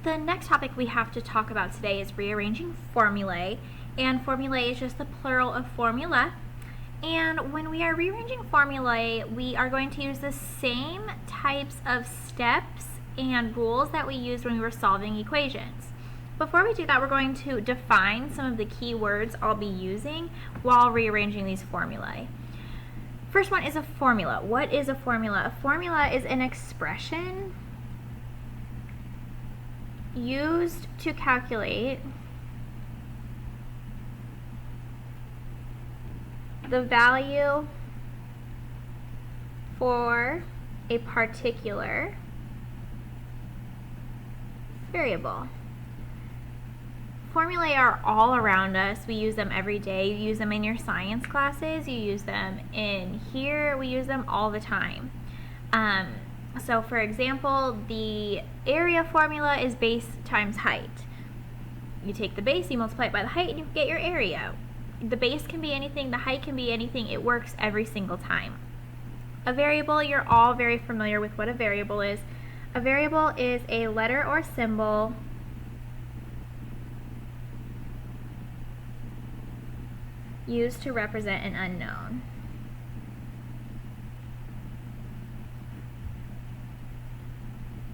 The next topic we have to talk about today is rearranging formulae, and formulae is just the plural of formula. And when we are rearranging formulae, we are going to use the same types of steps and rules that we used when we were solving equations. Before we do that, we're going to define some of the key words I'll be using while rearranging these formulae. First one is a formula. What is a formula? A formula is an expression used to calculate the value for a particular variable. Formulae are all around us. We use them every day. You use them in your science classes. You use them in here. We use them all the time. So for example, the area formula is base times height. You take the base, you multiply it by the height, and you get your area. The base can be anything, the height can be anything. It works every single time. A variable, you're all very familiar with what a variable is. A variable is a letter or symbol used to represent an unknown.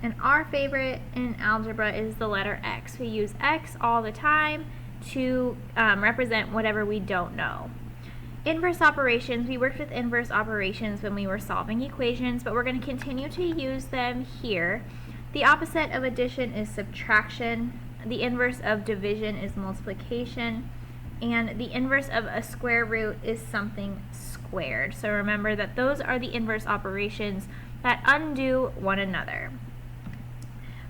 And our favorite in algebra is the letter X. We use X all the time to represent whatever we don't know. Inverse operations, we worked with inverse operations when we were solving equations, but we're going to continue to use them here. The opposite of addition is subtraction. The inverse of division is multiplication. And the inverse of a square root is something squared. So remember that those are the inverse operations that undo one another.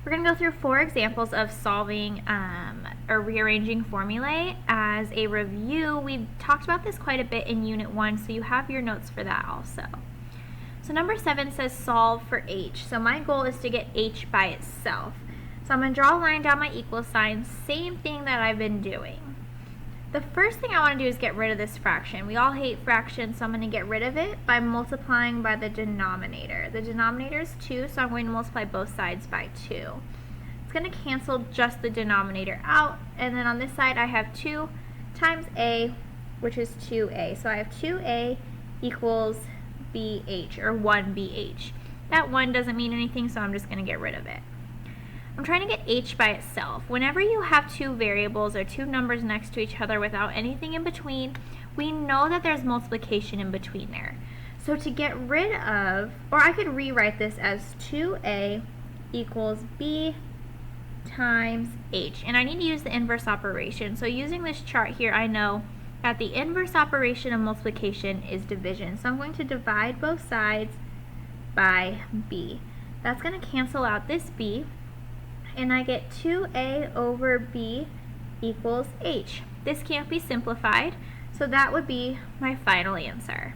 We're going to go through 4 examples of solving or rearranging formulae. As a review, we've talked about this quite a bit in Unit 1, so you have your notes for that also. So number 7 says solve for h. So my goal is to get h by itself. So I'm going to draw a line down my equal sign, same thing that I've been doing. The first thing I want to do is get rid of this fraction. We all hate fractions, so I'm going to get rid of it by multiplying by the denominator. The denominator is 2, so I'm going to multiply both sides by 2. It's going to cancel just the denominator out, and then on this side I have 2 times a, which is 2a. So I have 2a equals bh, or 1bh. That 1 doesn't mean anything, so I'm just going to get rid of it. I'm trying to get h by itself. Whenever you have 2 variables or 2 numbers next to each other without anything in between, we know that there's multiplication in between there. So to get rid of, or I could rewrite this as 2a equals b times h. And I need to use the inverse operation. So using this chart here, I know that the inverse operation of multiplication is division. So I'm going to divide both sides by b. That's going to cancel out this b. And I get 2a over b equals h. This can't be simplified, so that would be my final answer.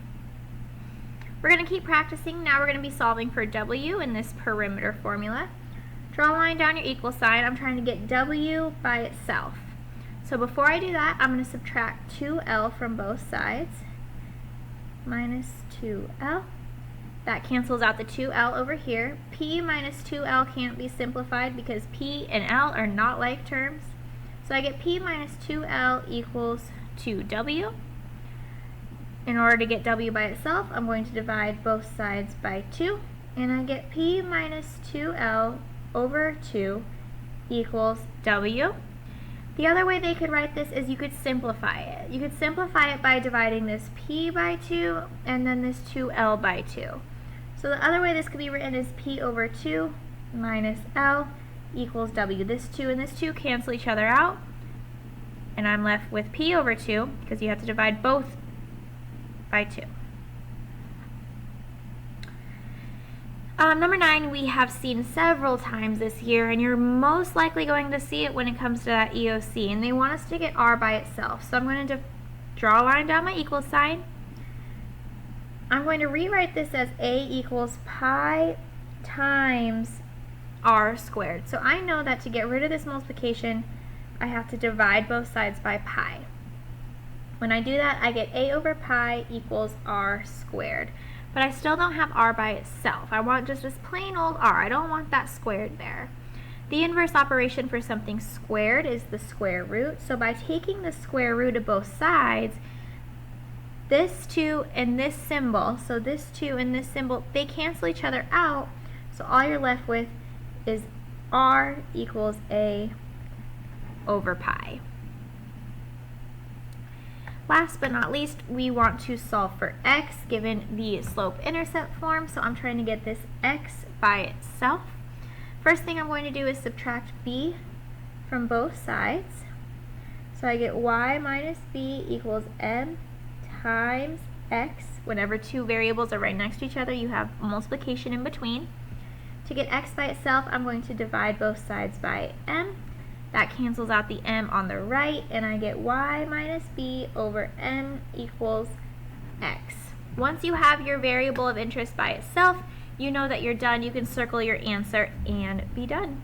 We're going to keep practicing. Now we're going to be solving for w in this perimeter formula. Draw a line down your equal sign. I'm trying to get w by itself. So before I do that, I'm going to subtract 2l from both sides. Minus 2l. That cancels out the 2l over here. P minus 2l can't be simplified because p and l are not like terms. So I get p minus 2l equals 2w. In order to get w by itself, I'm going to divide both sides by 2. And I get p minus 2l over 2 equals w. The other way they could write this is you could simplify it. You could simplify it by dividing this p by 2 and then this 2l by 2. So the other way this could be written is p over 2 minus l equals w. This 2 and this 2 cancel each other out, and I'm left with p over 2 because you have to divide both by 2. Number 9 we have seen several times this year, and you're most likely going to see it when it comes to that EOC, and they want us to get r by itself. So I'm going to draw a line down my equal sign. I'm going to rewrite this as a equals pi times r squared. So I know that to get rid of this multiplication, I have to divide both sides by pi. When I do that, I get a over pi equals r squared. But I still don't have r by itself. I want just this plain old r. I don't want that squared there. The inverse operation for something squared is the square root. So by taking the square root of both sides, this 2 and this symbol, so this 2 and this symbol, they cancel each other out. So all you're left with is r equals a over pi. Last but not least, we want to solve for x given the slope-intercept form. So I'm trying to get this x by itself. First thing I'm going to do is subtract b from both sides. So I get y minus b equals m times x. Whenever two variables are right next to each other, you have multiplication in between. To get x by itself, I'm going to divide both sides by m. That cancels out the m on the right, and I get y minus b over m equals x. Once you have your variable of interest by itself, you know that you're done. You can circle your answer and be done.